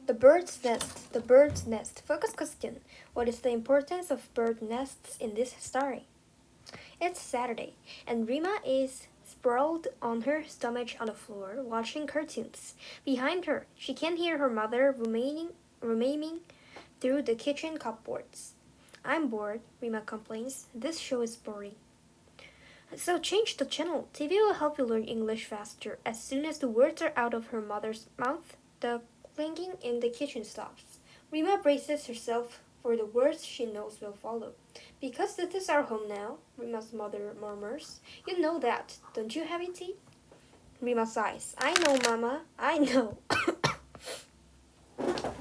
The bird's nest. The bird's nest. Focus question. What is the importance of bird nests in this story? It's Saturday, and Rima is sprawled on her stomach on the floor, watching cartoons. Behind her, she can hear her mother rummaging through the kitchen cupboards. I'm bored, Rima complains. This show is boring. So change the channel. TV will help you learn English faster. As soon as the words are out of her mother's mouth, the clanking in the kitchen stops. Rima braces herself for the words she knows will follow. Because this is our home now, Rima's mother murmurs. You know that, don't you, Habiti? Rima sighs. I know, Mama. I know.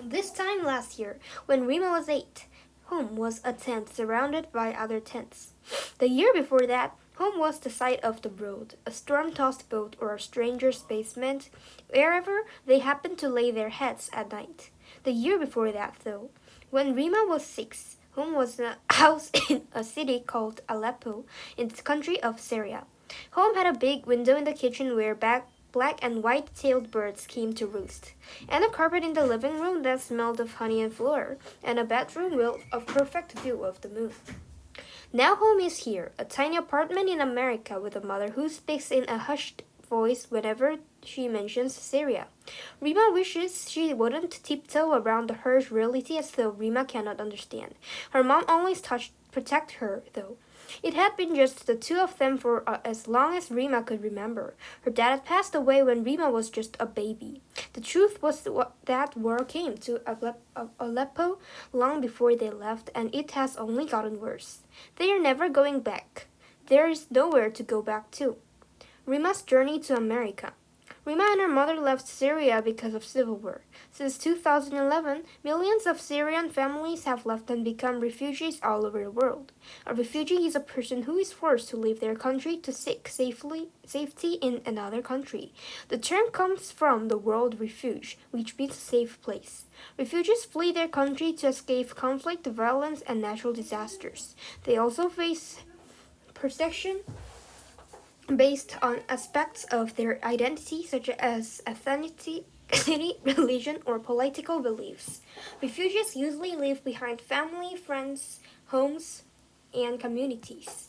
This time last year, when Rima was 8, home was a tent surrounded by other tents. The year before that, home was the side of the road, a storm-tossed boat or a stranger's basement, wherever they happened to lay their heads at night. The year before that, though, when Rima was 6, home was a house in a city called Aleppo in the country of Syria. Home had a big window in the kitchen where black and white-tailed birds came to roost, and a carpet in the living room that smelled of honey and flour, and a bedroom with a perfect view of the moon. Now home is here, a tiny apartment in America with a mother who speaks in a hushed voice whenever she mentions Syria. Rima wishes she wouldn't tiptoe around the harsh reality as though Rima cannot understand. Her mom always protect her, though. It had been just the two of them for as long as Rima could remember. Her dad had passed away when Rima was just a baby. The truth was that war came to Aleppo long before they left, and it has only gotten worse. They are never going back. There is nowhere to go back to. Rima's journey to America. Rima and her mother left Syria because of civil war. Since 2011, millions of Syrian families have left and become refugees all over the world. A refugee is a person who is forced to leave their country to seek safety in another country. The term comes from the word refuge, which means a safe place. Refugees flee their country to escape conflict, violence, and natural disasters. They also face persecution based on aspects of their identity such as ethnicity, religion, or political beliefs. Refugees usually leave behind family, friends, homes, and communities.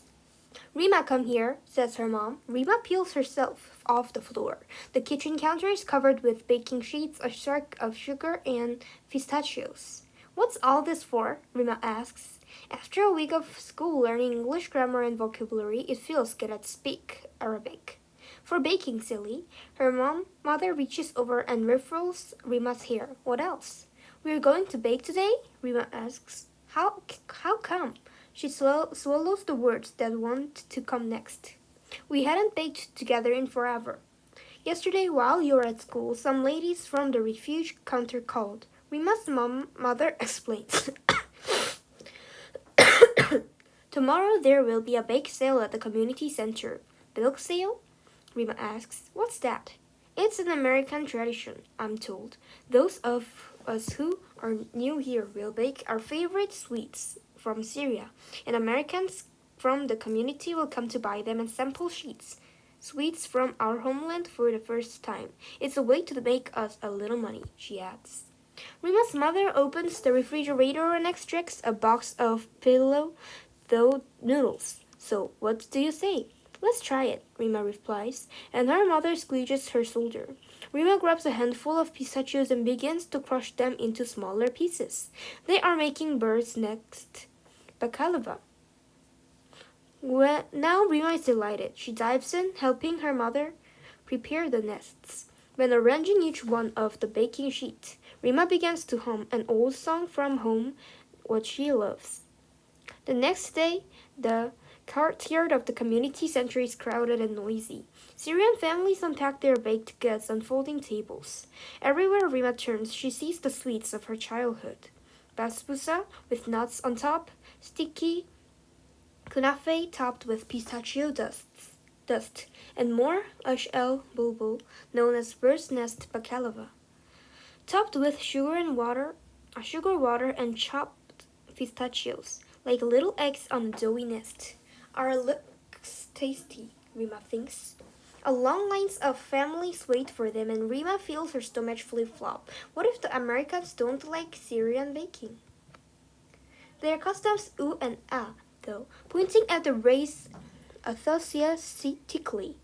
Rima, come here, says her mom. Rima peels herself off the floor. The kitchen counter is covered with baking sheets, a sack of sugar, and pistachios. What's all this for? Rima asks. After a week of school learning English grammar and vocabulary, it feels good to speak Arabic. For baking, silly. Her mother reaches over and ruffles Rima's hair. What else? We're going to bake today? Rima asks. How come? She swallows the words that want to come next. We hadn't baked together in forever. Yesterday, while you were at school, some ladies from the refuge counter called. Rima's mother explains. Tomorrow there will be a bake sale at the community center. Bake sale? Rima asks. What's that? It's an American tradition, I'm told. Those of us who are new here will bake our favorite sweets from Syria, and Americans from the community will come to buy them and sample sweets from our homeland for the first time. It's a way to make us a little money, she adds. Rima's mother opens the refrigerator and extracts a box of pillow-dough noodles. So, what do you say? Let's try it, Rima replies, and her mother squeezes her shoulder. Rima grabs a handful of pistachios and begins to crush them into smaller pieces. They are making bird's nest baklava. Now Rima is delighted. She dives in, helping her mother prepare the nests. When arranging each one of the baking sheets, Rima begins to hum an old song from home, what she loves. The next day, the courtyard of the community center is crowded and noisy. Syrian families unpack their baked goods on folding tables. Everywhere Rima turns, she sees the sweets of her childhood. Basbousa with nuts on top, sticky kunafe topped with pistachio dust, and more ash el bulbul, known as bird's nest baklava, topped with sugar water and chopped pistachios, like little eggs on a doughy nest. Looks tasty, Rima thinks. A long lines of families wait for them, and Rima feels her stomach flip-flop. What if the Americans don't like Syrian baking? Their customs ooh and ah, though, pointing at the race enthusiastically.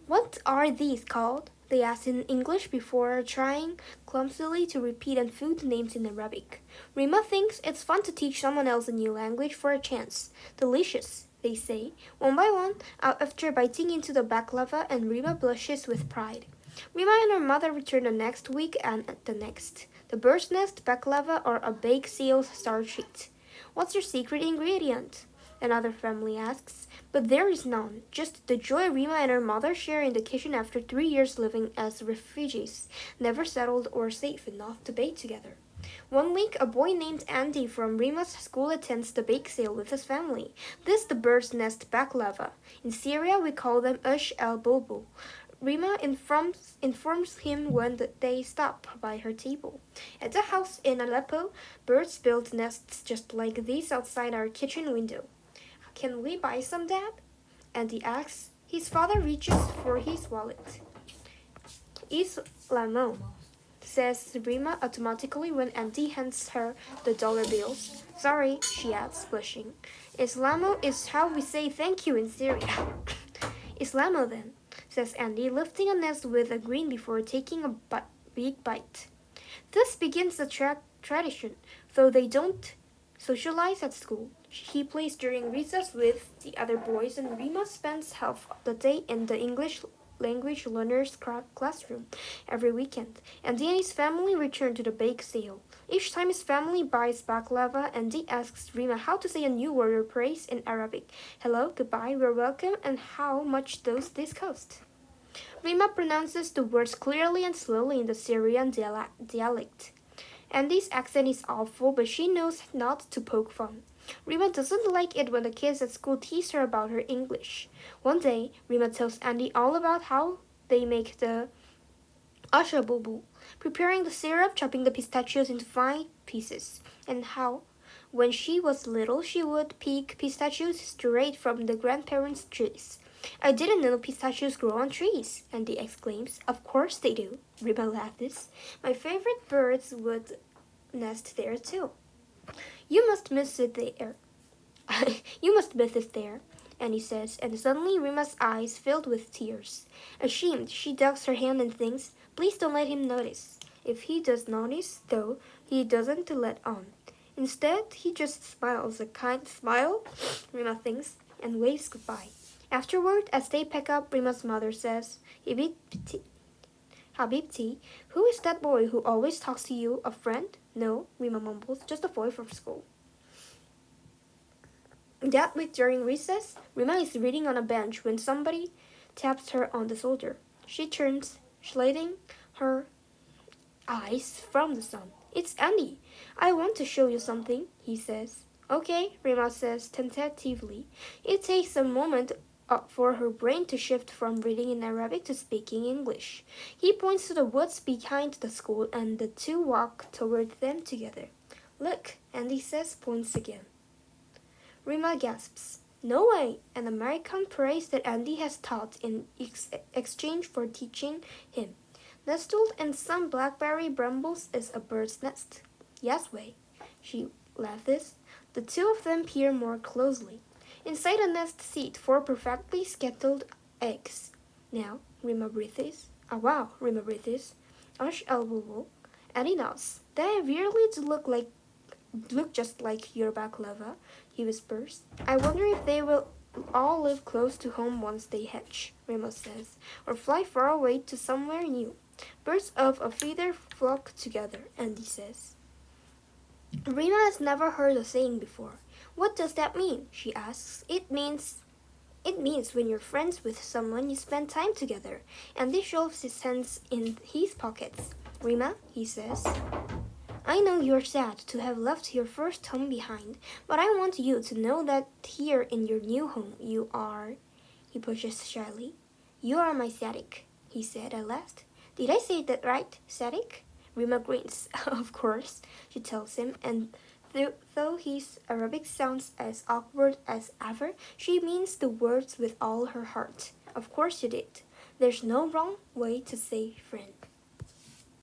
What are these called? They asked in English before trying clumsily to repeat and food names in Arabic. Rima thinks it's fun to teach someone else a new language for a chance. Delicious, they say, one by one, after biting into the baklava, and Rima blushes with pride. Rima and her mother return the next week and the next. The bird's nest, baklava, or a baked seal's star treat. What's your secret ingredient? Another family asks. But there is none, just the joy Rima and her mother share in the kitchen after 3 years living as refugees, never settled or safe enough to bake together. One week, a boy named Andy from Rima's school attends the bake sale with his family. This is the bird's nest baklava. In Syria, we call them ush al bulbul. Rima informs him when they stop by her table. At the house in Aleppo, birds build nests just like these outside our kitchen window. Can we buy some, Dad? Andy asks. His father reaches for his wallet. Islamo, says Rima automatically when Andy hands her the dollar bills. Sorry, she adds, blushing. Islamo is how we say thank you in Syria. Islamo then, says Andy, lifting a nest with a grin before taking a big bite. This begins the tradition, though they don't socialize at school. He plays during recess with the other boys, and Rima spends half the day in the English language learners classroom every weekend. Andy and his family return to the bake sale. Each time his family buys baklava, Andy asks Rima how to say a new word or praise in Arabic. Hello, goodbye, we're welcome, and how much does this cost? Rima pronounces the words clearly and slowly in the Syrian dialect. Andy's accent is awful, but she knows not to poke fun. Rima doesn't like it when the kids at school tease her about her English. One day, Rima tells Andy all about how they make the ashabubu, preparing the syrup, chopping the pistachios into fine pieces, and how, when she was little, she would pick pistachios straight from the grandparents' trees. I didn't know pistachios grow on trees, Andy exclaims. Of course they do, Rima laughs. My favorite birds would nest there too. You must miss it there. You must miss it there, Annie says, and suddenly Rima's eyes filled with tears. Ashamed, she ducks her hand and thinks, please don't let him notice. If he does notice, though, he doesn't let on. Instead, he just smiles a kind smile, Rima thinks, and waves goodbye. Afterward, as they pack up, Rima's mother says, Habibti, who is that boy who always talks to you? A friend? No, Rima mumbles, just a boy from school. That week during recess, Rima is reading on a bench when somebody taps her on the shoulder. She turns, shielding her eyes from the sun. It's Andy. I want to show you something, he says. Okay, Rima says tentatively. It takes a moment for her brain to shift from reading in Arabic to speaking English. He points to the woods behind the school, and the two walk toward them together. Look, Andy says, points again. Rima gasps. No way! An American praise that Andy has taught in exchange for teaching him. Nestled in some blackberry brambles is a bird's nest. Yes way, she laughs. The two of them peer more closely. Inside a nest sit 4 perfectly scattered eggs. Now, Rima breathes. Ah wow, Rima breathes. Ush al-bulbul. Andy nods. They really do look just like your baklava, he whispers. I wonder if they will all live close to home once they hatch, Rima says, or fly far away to somewhere new. Birds of a feather flock together, Andy says. Rima has never heard the saying before. What does that mean? She asks. It means when you're friends with someone, you spend time together. Andy shoves his hands in his pockets. Rima, he says, I know you're sad to have left your first home behind, but I want you to know that here in your new home you are, he pushes shyly. You are my Sadik, he said at last. Did I say that right, Sadik? Rima grins. Of course, she tells him, and though his Arabic sounds as awkward as ever, she means the words with all her heart. Of course you did. There's no wrong way to say friend.